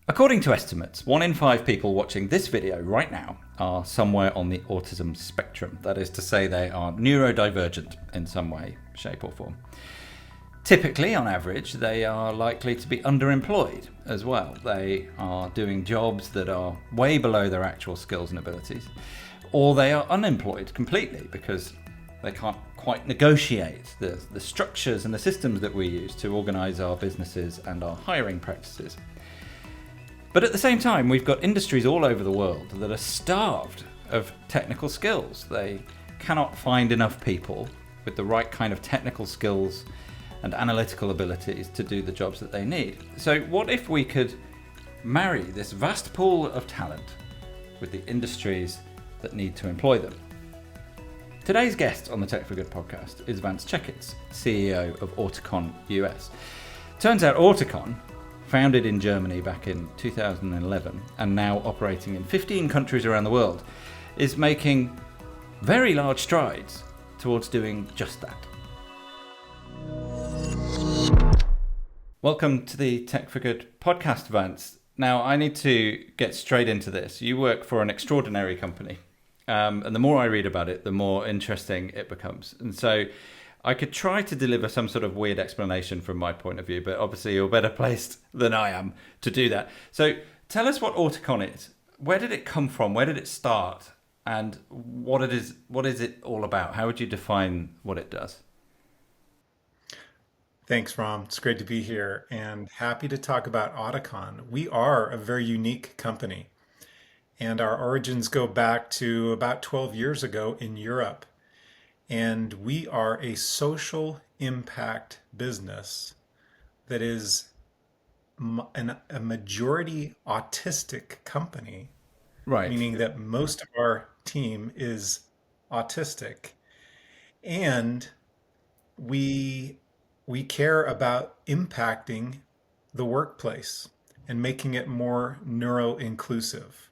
According to estimates, 1 in 5 people watching this video right now are somewhere on the autism spectrum. That is to say, they are neurodivergent in some way, shape, or form. Typically, on average, they are likely to be underemployed as well. They are doing jobs that are way below their actual skills and abilities, or they are unemployed completely because they can't quite negotiate the structures and the systems that we use to organise our businesses and our hiring practices. But at the same time, we've got industries all over the world that are starved of technical skills. They cannot find enough people with the right kind of technical skills and analytical abilities to do the jobs that they need. So what if we could marry this vast pool of talent with the industries that need to employ them? Today's guest on the Tech for Good podcast is Vance Checketts, CEO of Auticon US. Turns out Auticon, founded in Germany back in 2011 and now operating in 15 countries around the world, is making very large strides towards doing just that. Welcome to the Tech for Good podcast, Vance. Now, I need to get straight into this. You work for an extraordinary company, and the more I read about it, the more interesting it becomes. And so I could try to deliver some sort of weird explanation from my point of view, but obviously you're better placed than I am to do that. So tell us what Auticon is. Where did it come from? Where did it start? And what is it all about? How would you define what it does? Thanks, Rom. It's great to be here and happy to talk about Auticon. We are a very unique company, and our origins go back to about 12 years ago in Europe. And we are a social impact business that is a majority autistic company, Right. meaning that most of our team is autistic. And we we care about impacting the workplace and making it more neuro-inclusive.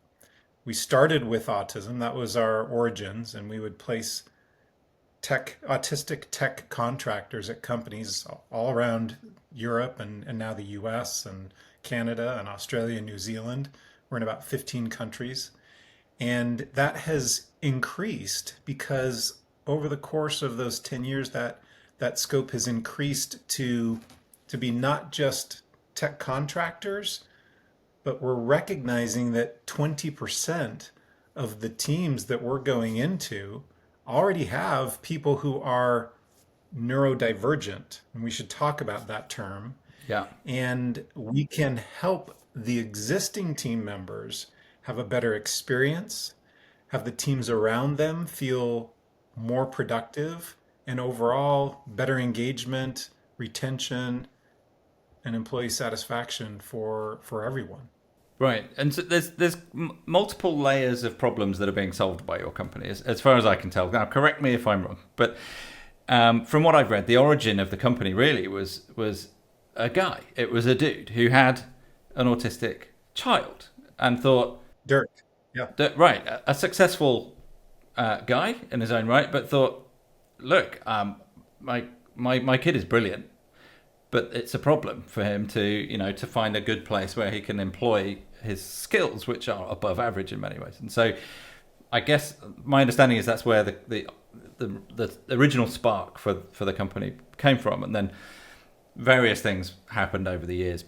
We started with autism, that was our origins, and we would place autistic tech contractors at companies all around Europe and now the US and Canada and Australia and New Zealand. We're in about 15 countries. And that has increased because over the course of those 10 years, that scope has increased to be not just tech contractors, but we're recognizing that 20% of the teams that we're going into already have people who are neurodivergent, and we should talk about that term. Yeah. And we can help the existing team members have a better experience, have the teams around them feel more productive, and overall better engagement, retention, and employee satisfaction for everyone. Right. And so there's multiple layers of problems that are being solved by your company, as far as I can tell. Now, correct me if I'm wrong, but from what I've read, the origin of the company really was a guy. It was a dude who had an autistic child and thought, Dirk. Yeah. that, right, a successful guy in his own right, but thought, look, my kid is brilliant, but it's a problem for him to find a good place where he can employ his skills, which are above average in many ways. And so, I guess my understanding is that's where the original spark for the company came from, and then various things happened over the years,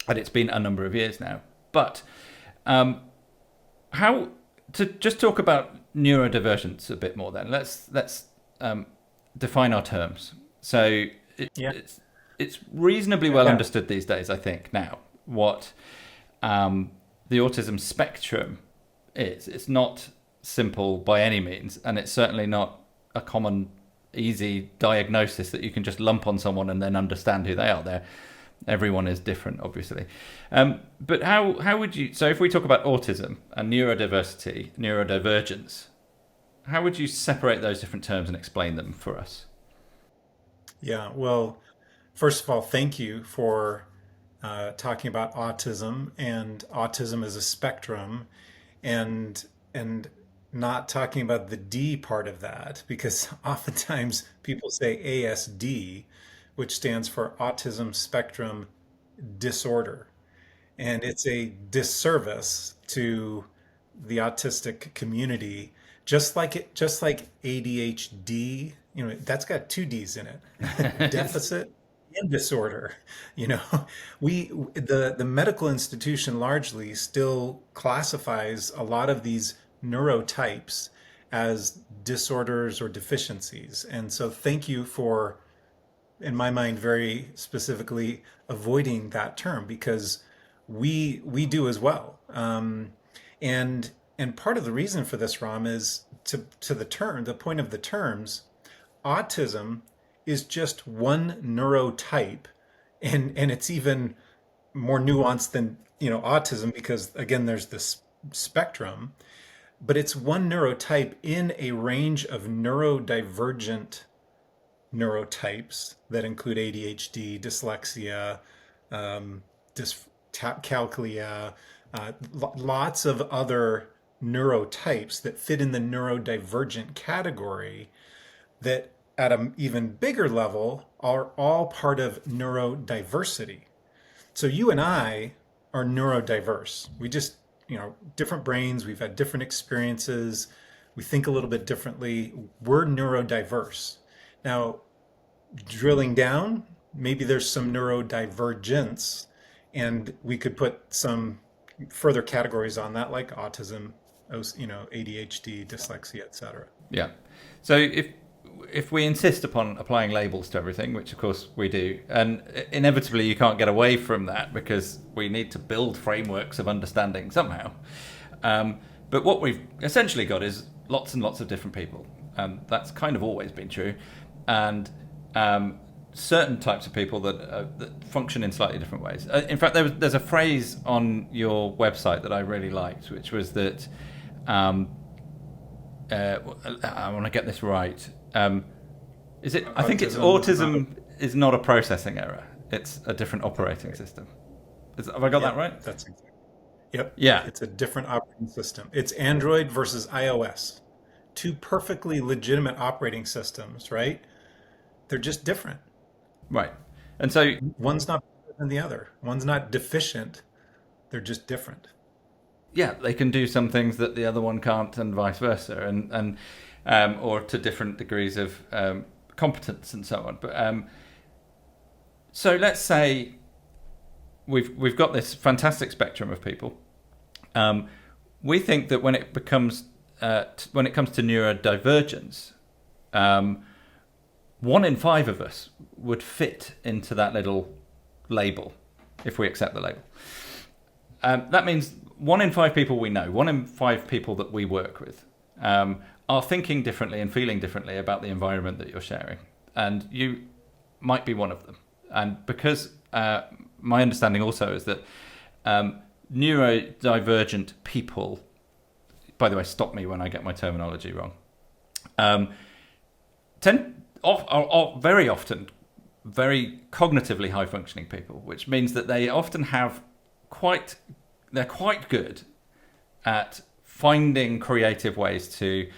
and it's been a number of years now. But how to just talk about neurodivergence a bit more? Then let's define our terms. So Yeah. it's reasonably well Yeah. understood these days, I think, now what the autism spectrum is. It's not simple by any means, and it's certainly not a common, easy diagnosis that you can just lump on someone and then understand who they are. Everyone is different, obviously. But how would you? So if we talk about autism and neurodiversity, neurodivergence, how would you separate those different terms and explain them for us? Yeah. Well, first of all, thank you for talking about autism and autism as a spectrum, and not talking about the D part of that, because oftentimes people say ASD, which stands for autism spectrum disorder. And it's a disservice to the autistic community, just like ADHD, that's got two D's in it, deficit and disorder. You know, the medical institution largely still classifies a lot of these neurotypes as disorders or deficiencies. And so thank you for, in my mind, very specifically avoiding that term, because we do as well. And and part of the reason for this, Ram, is the point of the terms. Autism is just one neurotype, and it's even more nuanced than autism, because again there's this spectrum, but it's one neurotype in a range of neurodivergent neurotypes that include ADHD, dyslexia, um, dyscalculia, lots of other neurotypes that fit in the neurodivergent category, that at an even bigger level are all part of neurodiversity. So you and I are neurodiverse. We just, different brains, we've had different experiences, we think a little bit differently. We're neurodiverse. Now, drilling down, maybe there's some neurodivergence, and we could put some further categories on that, like autism, ADHD, dyslexia, etc. Yeah. So if we insist upon applying labels to everything, which of course we do, and inevitably you can't get away from that because we need to build frameworks of understanding somehow. But what we've essentially got is lots and lots of different people. That's kind of always been true. And certain types of people that function in slightly different ways. In fact, there's a phrase on your website that I really liked, which was that I want to get this right. Is it? I think it's autism is not a processing error. It's a different operating system. Have I got that right? That's exactly. Yep. Yeah. It's a different operating system. It's Android versus iOS. Two perfectly legitimate operating systems, right? They're just different. Right. And so One's not better than the other. One's not deficient. They're just different. yeah, they can do some things that the other one can't, and vice versa, and or to different degrees of competence and so on. But so let's say we've got this fantastic spectrum of people. We think that when it becomes when it comes to neurodivergence, 1 in 5 of us would fit into that little label if we accept the label. That means 1 in 5 people we know, 1 in 5 people that we work with, are thinking differently and feeling differently about the environment that you're sharing. And you might be one of them. And because my understanding also is that neurodivergent people, by the way, stop me when I get my terminology wrong, are very often very cognitively high functioning people, which means that they often have they're quite good at finding creative ways to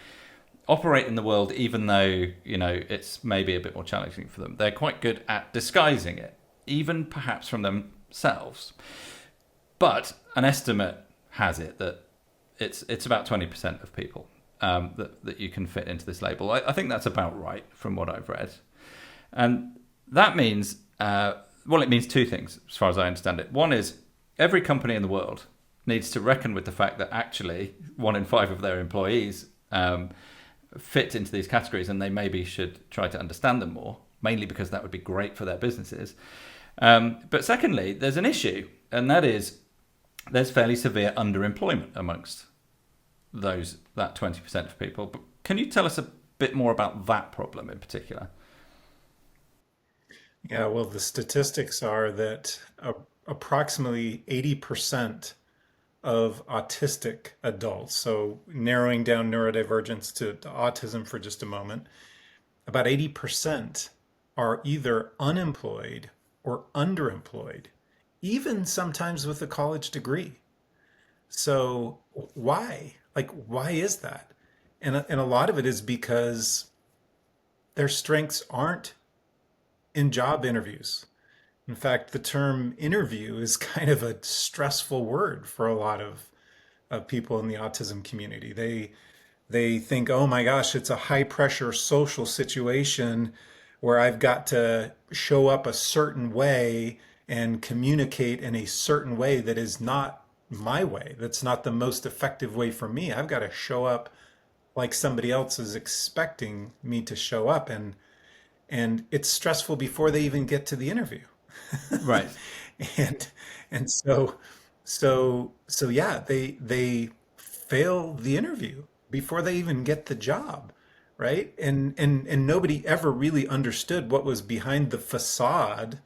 operate in the world, even though it's maybe a bit more challenging for them. They're quite good at disguising it, even perhaps from themselves. But an estimate has it that it's about 20% of people that you can fit into this label. I think that's about right from what I've read. And that means, it means two things as far as I understand it. One is every company in the world needs to reckon with the fact that actually 1 in 5 of their employees fit into these categories, and they maybe should try to understand them more, mainly because that would be great for their businesses. But secondly, there's an issue, and that is there's fairly severe underemployment amongst that 20% of people. But can you tell us a bit more about that problem in particular? Yeah, well, the statistics are that approximately 80% of autistic adults, so narrowing down neurodivergence to autism for just a moment, about 80% are either unemployed or underemployed, even sometimes with a college degree. So why? Like, why is that? And a lot of it is because their strengths aren't in job interviews. In fact, the term interview is kind of a stressful word for a lot of people in the autism community. They think, oh my gosh, it's a high pressure social situation where I've got to show up a certain way and communicate in a certain way that is not my way. That's not the most effective way for me. I've got to show up like somebody else is expecting me to show up, and it's stressful before they even get to the interview. Right. and and so yeah, they fail the interview before they even get the job, right? And nobody ever really understood what was behind the facade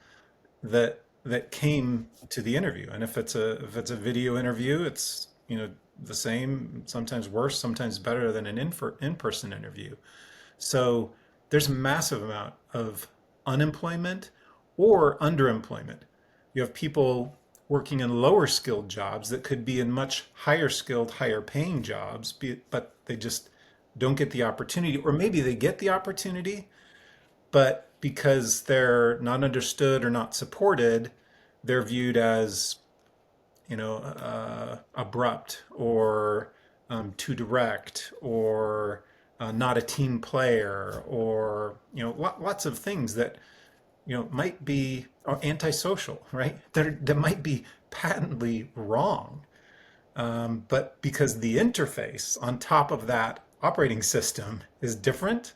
that came to the interview. And if it's a video interview, it's the same, sometimes worse, sometimes better than an in-person interview. So there's a massive amount of unemployment or underemployment. You have people working in lower skilled jobs that could be in much higher skilled, higher paying jobs, but they just don't get the opportunity, or maybe they get the opportunity, but because they're not understood or not supported, they're viewed as abrupt or too direct or not a team player or lots of things that might be antisocial, right? That might be patently wrong, but because the interface on top of that operating system is different,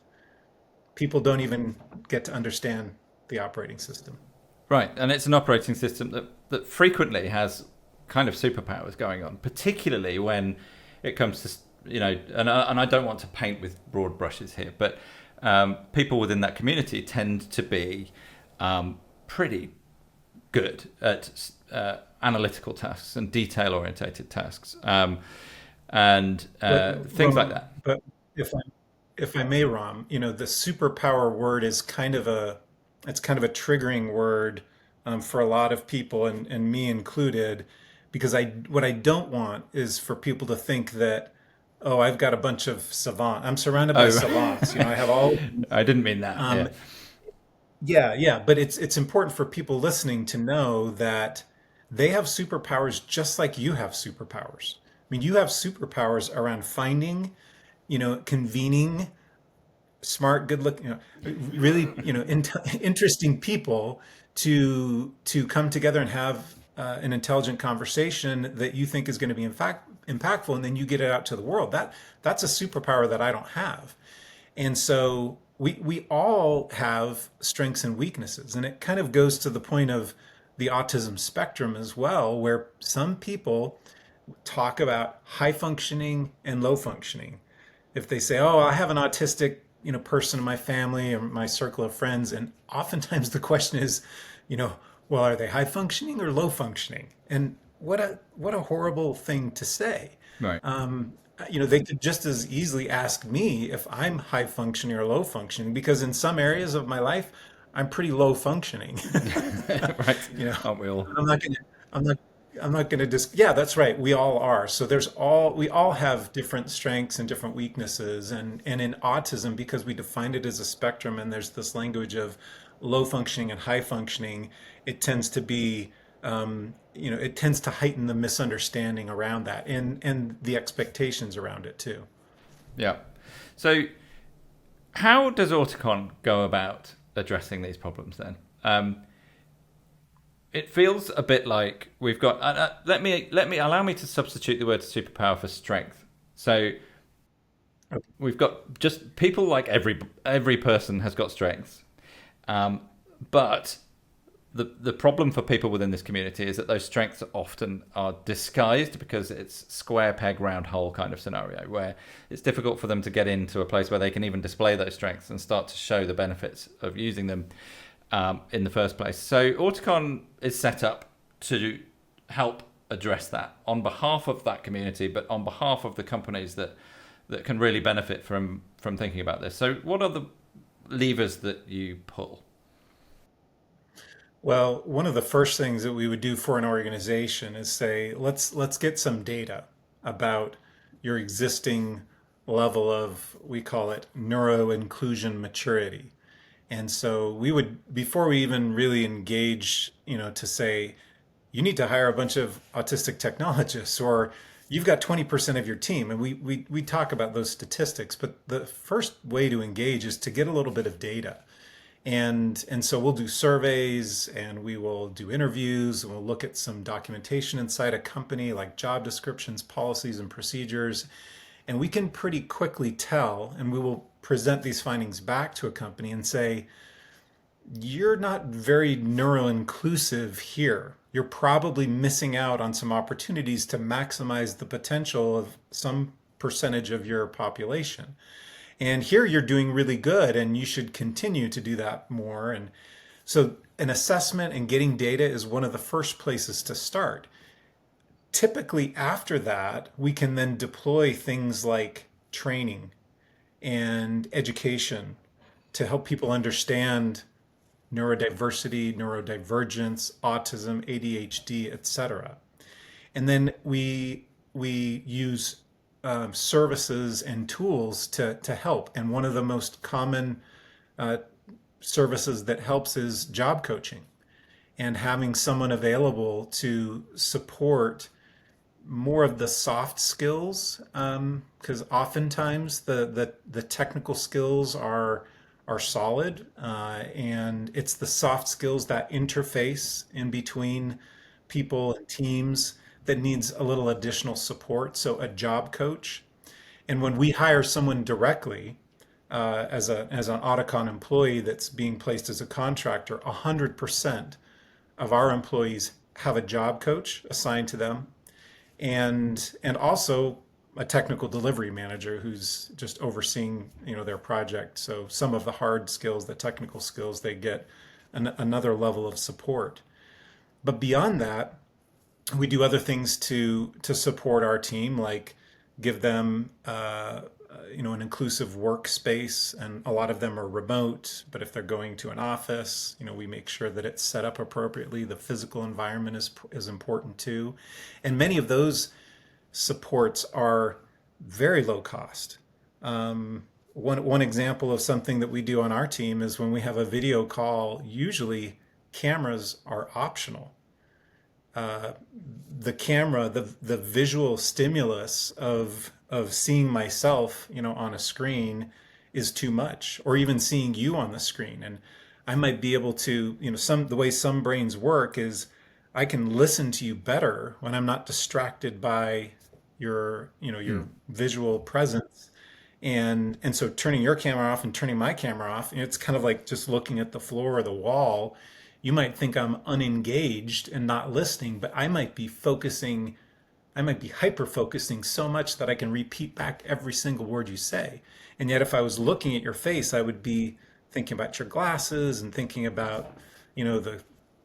people don't even get to understand the operating system. Right, and it's an operating system that frequently has kind of superpowers going on, particularly when it comes to, and I don't want to paint with broad brushes here, but people within that community tend to be pretty good at analytical tasks and detail orientated tasks, and things like that. But if I may, Ram, the superpower word is kind of a triggering word for a lot of people, and me included, because what I don't want is for people to think that, oh, I've got a bunch of savant. I'm surrounded by Oh, savants. I have all. I didn't mean that. Yeah. Um, yeah, yeah, but it's important for people listening to know that they have superpowers just like you have superpowers. I mean, you have superpowers around finding, convening smart, good looking, really, interesting people to come together and have an intelligent conversation that you think is going to be in fact impactful, and then you get it out to the world. That's a superpower that I don't have. And so we all have strengths and weaknesses, and it kind of goes to the point of the autism spectrum as well, where some people talk about high functioning and low functioning. If they say, "Oh, I have an autistic, person in my family or my circle of friends," and oftentimes the question is, you know, well, are they high functioning or low functioning? And what a horrible thing to say. Right. They could just as easily ask me if I'm high functioning or low functioning, because in some areas of my life, I'm pretty low functioning. Right. you know, Aren't we all? I'm not gonna, I'm not, I'm not gonna yeah, that's right. We all are. So we all have different strengths and different weaknesses. And in autism, because we defined it as a spectrum and there's this language of low functioning and high functioning, it tends to be, it tends to heighten the misunderstanding around that and the expectations around it too. Yeah. So, how does Auticon go about addressing these problems then? It feels a bit like we've got. Allow me to substitute the word superpower for strength. So we've got just people like every person has got strengths, but the problem for people within this community is that those strengths often are disguised because it's square peg round hole kind of scenario where it's difficult for them to get into a place where they can even display those strengths and start to show the benefits of using them in the first place. So Auticon is set up to help address that on behalf of that community, but on behalf of the companies that can really benefit from thinking about this. So what are the levers that you pull? Well, one of the first things that we would do for an organization is say, let's get some data about your existing level of, we call it neuro inclusion maturity. And so we would, before we even really engage, to say, you need to hire a bunch of autistic technologists, or you've got 20% of your team. And we talk about those statistics, but the first way to engage is to get a little bit of data. And so we'll do surveys and we will do interviews and we'll look at some documentation inside a company, like job descriptions, policies, and procedures. And we can pretty quickly tell, and we will present these findings back to a company and say, you're not very neuroinclusive here. You're probably missing out on some opportunities to maximize the potential of some percentage of your population. And here you're doing really good, and you should continue to do that more. And so, an assessment and getting data is one of the first places to start. Typically, after that, we can then deploy things like training and education to help people understand neurodiversity, neurodivergence, autism, ADHD, etc. And then we use services and tools to help. And one of the most common uh, services that helps is job coaching and having someone available to support more of the soft skills, because oftentimes the technical skills are solid, and it's the soft skills, that interface in between people and teams, that needs a little additional support. So a job coach. And when we hire someone directly, as an auticon employee that's being placed as a contractor, 100% of our employees have a job coach assigned to them, and also a technical delivery manager who's just overseeing their project. So some of the hard skills, the technical skills, they get another level of support. But beyond that, we do other things to support our team, like give them an inclusive workspace. And a lot of them are remote, but if they're going to an office, we make sure that it's set up appropriately. The physical environment is important too, and many of those supports are very low cost. One example of something that we do on our team is when we have a video call, usually cameras are optional. uh, the camera, the visual stimulus of seeing myself, on a screen is too much, or even seeing you on the screen. And I might be able to, the way some brains work is I can listen to you better when I'm not distracted by your visual presence. And so turning your camera off and turning my camera off, it's kind of like just looking at the floor or the wall. You might think I'm unengaged and not listening, but I might be focusing, I might be hyper focusing so much that I can repeat back every single word you say. And yet, if I was looking at your face, I would be thinking about your glasses and thinking about, the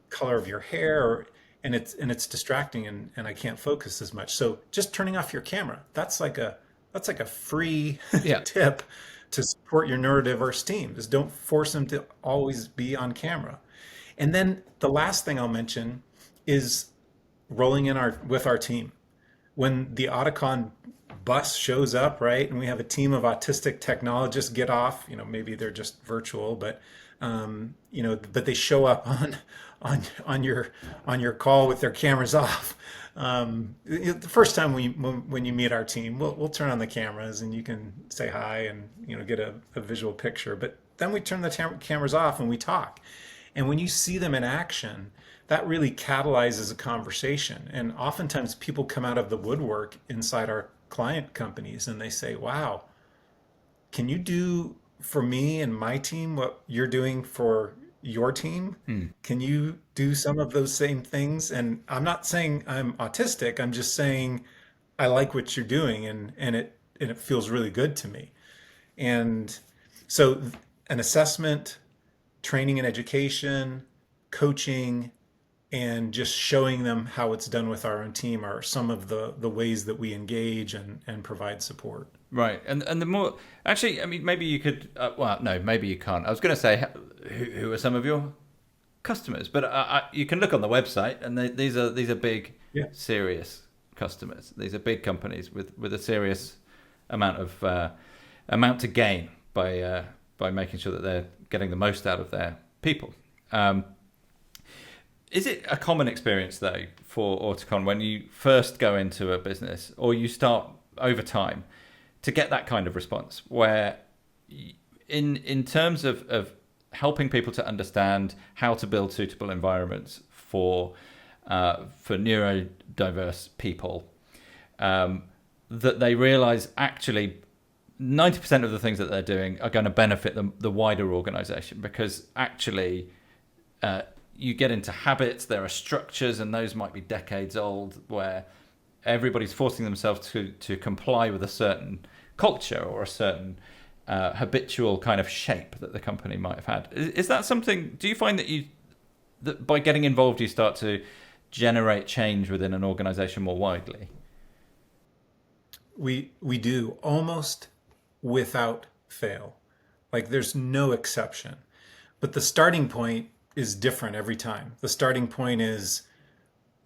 color of your hair, and it's distracting, and I can't focus as much. So just turning off your camera, that's like a free Yeah. tip to support your neurodiverse team. Is don't force them to always be on camera. And then the last thing I'll mention is rolling in our with our team. When the Auticon bus shows up, right, and we have a team of autistic technologists get off, maybe they're just virtual, but they show up on your call with their cameras off. The first time when you meet our team, we'll turn on the cameras and you can say hi and get a visual picture. But then we turn the cameras off and we talk. And when you see them in action, that really catalyzes a conversation. And oftentimes people come out of the woodwork inside our client companies and they say, wow, can you do for me and my team what you're doing for your team? Mm. Can you do some of those same things? And I'm not saying I'm autistic. I'm just saying I like what you're doing, and it feels really good to me. And so an assessment, training and education, coaching, and just showing them how it's done with our own team are some of the ways that we engage and provide support. Right, and the more actually, I mean, maybe you could. Well, no, maybe you can't. I was going to say, who are some of your customers? But you can look on the website, and these are big, Yeah. serious customers. These are big companies with a serious amount to gain by making sure that they're getting the most out of their people. Um, is it a common experience though for Auticon when you first go into a business or you start over time to get that kind of response where in terms of helping people to understand how to build suitable environments for neurodiverse people, that they realize actually 90% of the things that they're doing are going to benefit the wider organization because actually you get into habits, there are structures, and those might be decades old where everybody's forcing themselves to comply with a certain culture or a certain habitual kind of shape that the company might have had. Is that something, do you find that by getting involved you start to generate change within an organization more widely? We do almost without fail. Like there's no exception. But the starting point is different every time. The starting point is,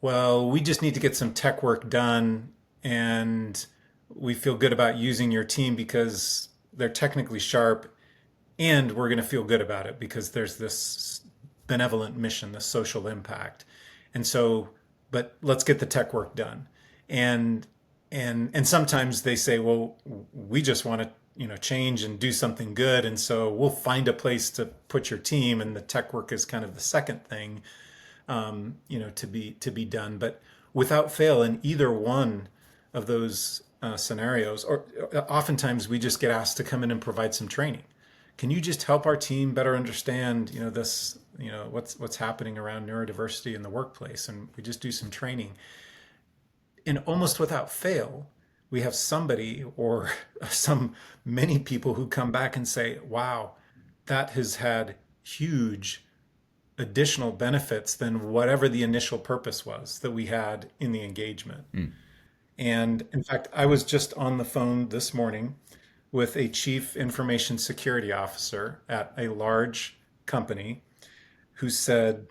well, we just need to get some tech work done and we feel good about using your team because they're technically sharp and we're going to feel good about it because there's this benevolent mission, this social impact. And so, but let's get the tech work done. And and sometimes they say, well, we just want to, change and do something good. And so we'll find a place to put your team and the tech work is kind of the second thing, to be done. But without fail in either one of those scenarios, or oftentimes we just get asked to come in and provide some training. Can you just help our team better understand, this, what's happening around neurodiversity in the workplace? And we just do some training. And almost without fail, we have somebody or many people who come back and say, wow, that has had huge additional benefits than whatever the initial purpose was that we had in the engagement. And in fact, I was just on the phone this morning with a chief information security officer at a large company who said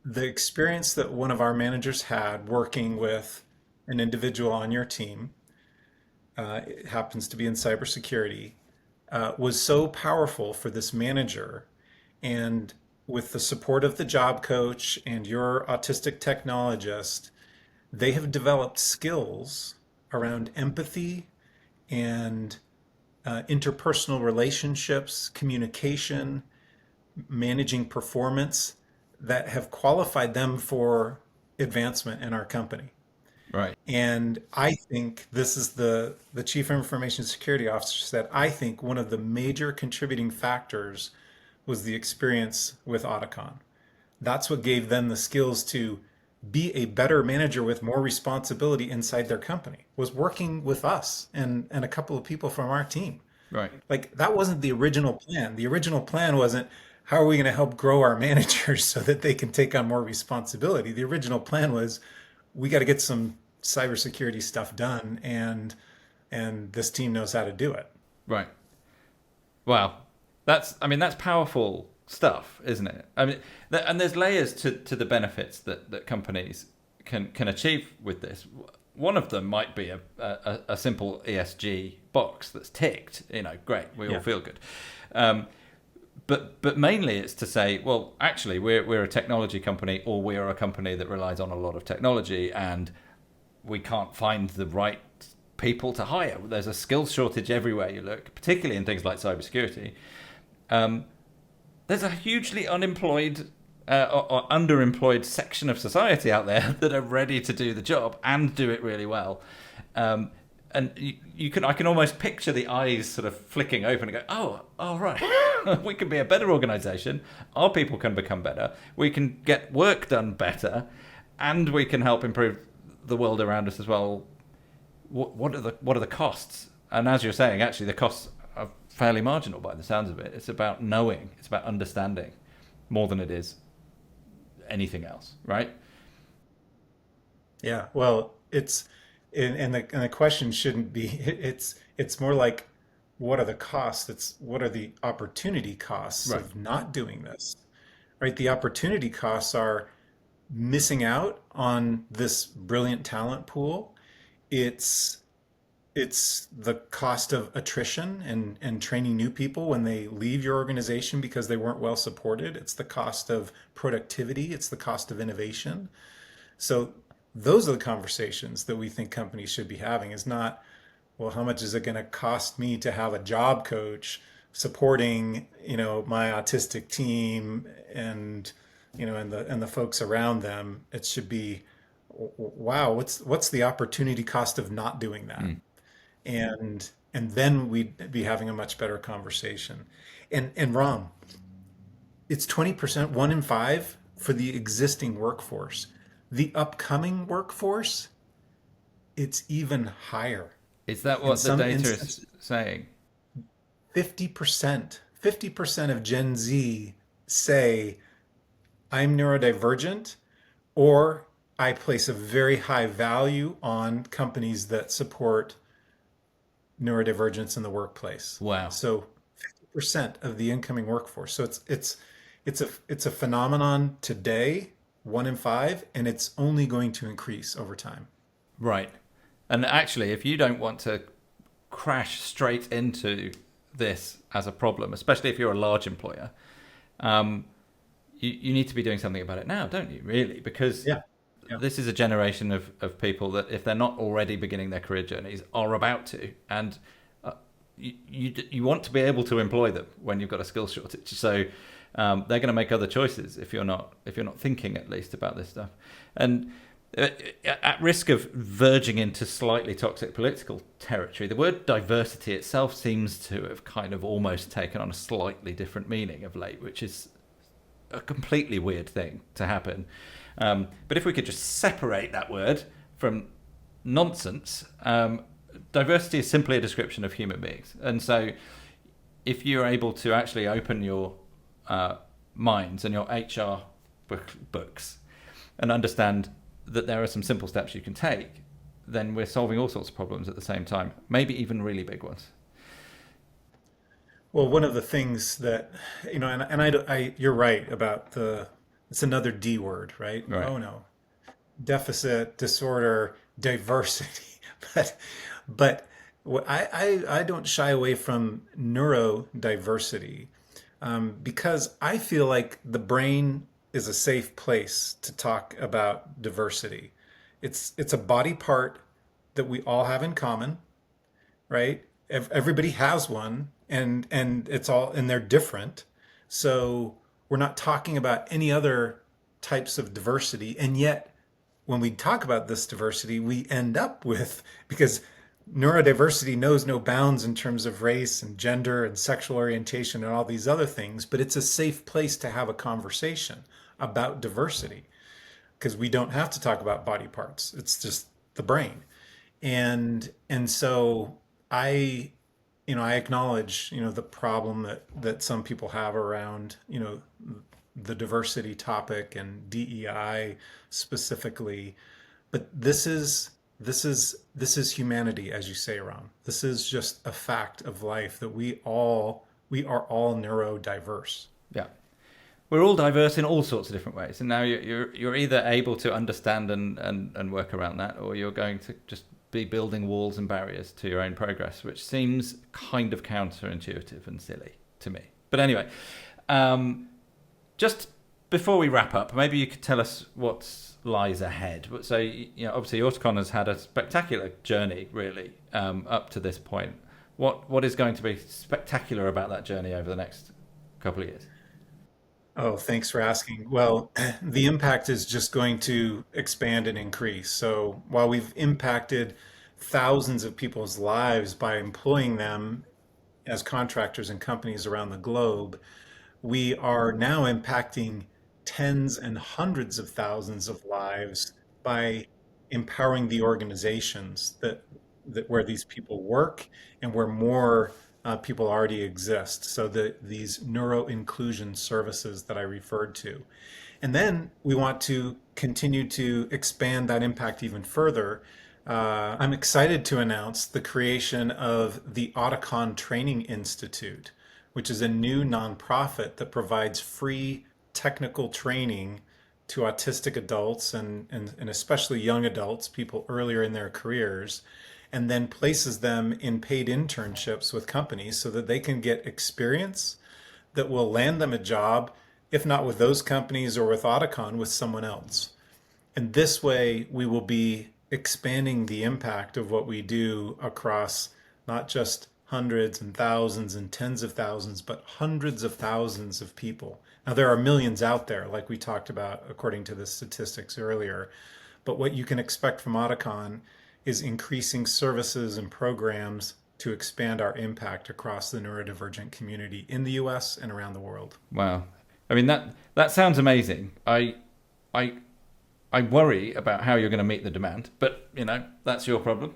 the experience that one of our managers had working with an individual on your team, it happens to be in cybersecurity, was so powerful for this manager. And with the support of the job coach and your autistic technologist, they have developed skills around empathy and interpersonal relationships, communication, managing performance that have qualified them for advancement in our company. Right. And I think this is the chief information security officer said, I think one of the major contributing factors was the experience with Auticon. That's what gave them the skills to be a better manager with more responsibility inside their company, was working with us and a couple of people from our team. Right. Like that wasn't the original plan. The original plan wasn't how are we going to help grow our managers so that they can take on more responsibility. The original plan was we got to get some cybersecurity stuff done and this team knows how to do it. Right. Wow. That's powerful stuff, isn't it? And there's layers to the benefits that companies can achieve with this. One of them might be a simple ESG box that's ticked. Great, we all feel good. But mainly it's to say, well, actually, we're a technology company, or we are a company that relies on a lot of technology, and we can't find the right people to hire. There's a skills shortage everywhere you look, particularly in things like cybersecurity. There's a hugely unemployed or underemployed section of society out there that are ready to do the job and do it really well. And I can almost picture the eyes sort of flicking open and go, oh, right, we can be a better organization. Our people can become better. We can get work done better, and we can help improve the world around us as well. What are the costs? And as you're saying, actually, the costs are fairly marginal by the sounds of it. It's about knowing. It's about understanding more than it is anything else, right? Yeah. Well, and the question shouldn't be, it's more like, what are the costs? It's what are the opportunity costs Right. of not doing this, right? The opportunity costs are missing out on this brilliant talent pool. It's it's the cost of attrition and training new people when they leave your organization because they weren't well supported. It's the cost of productivity. It's the cost of innovation. So those are the conversations that we think companies should be having, is not, well, how much is it going to cost me to have a job coach supporting, my autistic team and, and the folks around them. It should be, wow, what's the opportunity cost of not doing that? Mm. And then we'd be having a much better conversation. And Ram, it's 20%, 1 in 5 for the existing workforce. The upcoming workforce, it's even higher. Is that In what the some data instances, is saying? 50% of Gen Z say, I'm neurodivergent, or I place a very high value on companies that support neurodivergence in the workplace. Wow. So 50% of the incoming workforce. So it's a phenomenon today, 1 in 5, and it's only going to increase over time. Right. And actually, if you don't want to crash straight into this as a problem, especially if you're a large employer, um, you need to be doing something about it now, don't you, really? Because Yeah. Yeah. this is a generation of people that, if they're not already beginning their career journeys, are about to. And you want to be able to employ them when you've got a skill shortage. So they're going to make other choices if you're not thinking at least about this stuff. And at risk of verging into slightly toxic political territory, the word diversity itself seems to have kind of almost taken on a slightly different meaning of late, which is a completely weird thing to happen. But if we could just separate that word from nonsense, diversity is simply a description of human beings. And so if you're able to actually open your minds and your HR books and understand that there are some simple steps you can take, then we're solving all sorts of problems at the same time, maybe even really big ones. Well, one of the things that, you're right about it's another D word, right? Right. Oh no, deficit, disorder, diversity. But I don't shy away from neurodiversity, because I feel like the brain is a safe place to talk about diversity. It's a body part that we all have in common, right? Everybody has one, and it's all, and they're different. So we're not talking about any other types of diversity, and yet when we talk about this diversity, we end up with, because neurodiversity knows no bounds in terms of race and gender and sexual orientation and all these other things, but it's a safe place to have a conversation about diversity because we don't have to talk about body parts. It's just the brain. And so I acknowledge, the problem that some people have around, the diversity topic and DEI specifically. But this is humanity, as you say, Ram. This is just a fact of life that we are all neurodiverse. Yeah. We're all diverse in all sorts of different ways. And now you're either able to understand and work around that, or you're going to just be building walls and barriers to your own progress, which seems kind of counterintuitive and silly to me. But anyway, just before we wrap up, maybe you could tell us what lies ahead. So, obviously auticon has had a spectacular journey, really, up to this point. What is going to be spectacular about that journey over the next couple of years? Oh, thanks for asking. Well, the impact is just going to expand and increase. So while we've impacted thousands of people's lives by employing them as contractors in companies around the globe, we are now impacting tens and hundreds of thousands of lives by empowering the organizations that where these people work and where more people already exist. So these neuro inclusion services that I referred to. And then we want to continue to expand that impact even further. I'm excited to announce the creation of the Auticon Training Institute, which is a new nonprofit that provides free technical training to autistic adults and especially young adults, people earlier in their careers. and then places them in paid internships with companies so that they can get experience that will land them a job, if not with those companies or with Auticon, with someone else. And this way, we will be expanding the impact of what we do across not just hundreds and thousands and tens of thousands, but hundreds of thousands of people. Now, there are millions out there, like we talked about according to the statistics earlier. But what you can expect from Auticon is increasing services and programs to expand our impact across the neurodivergent community in the US and around the world. Wow. I mean, that sounds amazing. I worry about how you're going to meet the demand, but that's your problem.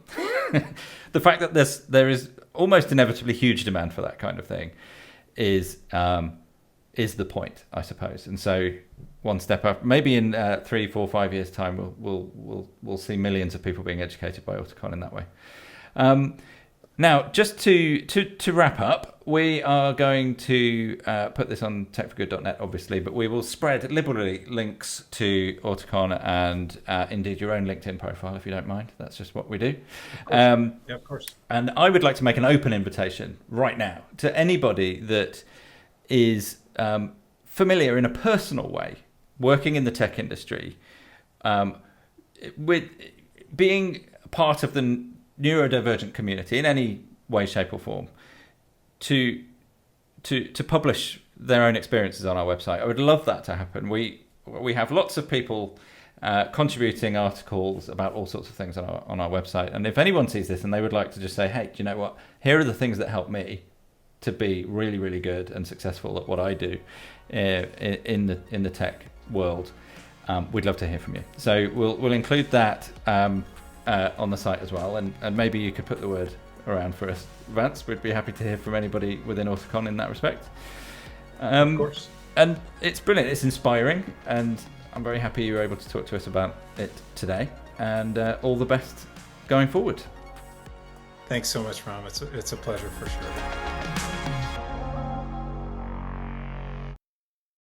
The fact that there is almost inevitably huge demand for that kind of thing is the point, I suppose. And so one step up, maybe in 3, 4, 5 years' time, we'll see millions of people being educated by Auticon in that way. Now, just to wrap up, we are going to put this on techforgood.net, obviously, but we will spread liberally links to Auticon and indeed your own LinkedIn profile, if you don't mind. That's just what we do. Yeah, of course. And I would like to make an open invitation right now to anybody that is familiar in a personal way, working in the tech industry, with being part of the neurodivergent community in any way, shape or form, to publish their own experiences on our website. I would love that to happen. We have lots of people contributing articles about all sorts of things on our website. And if anyone sees this and they would like to just say, hey, do you know what? Here are the things that help me to be really, really good and successful at what I do in the tech world, we'd love to hear from you. So we'll include that on the site as well, and maybe you could put the word around for us, Vance. We'd be happy to hear from anybody within Auticon in that respect. Of course. And it's brilliant, it's inspiring, and I'm very happy you were able to talk to us about it today, and all the best going forward. Thanks so much, Ram. It's a pleasure for sure.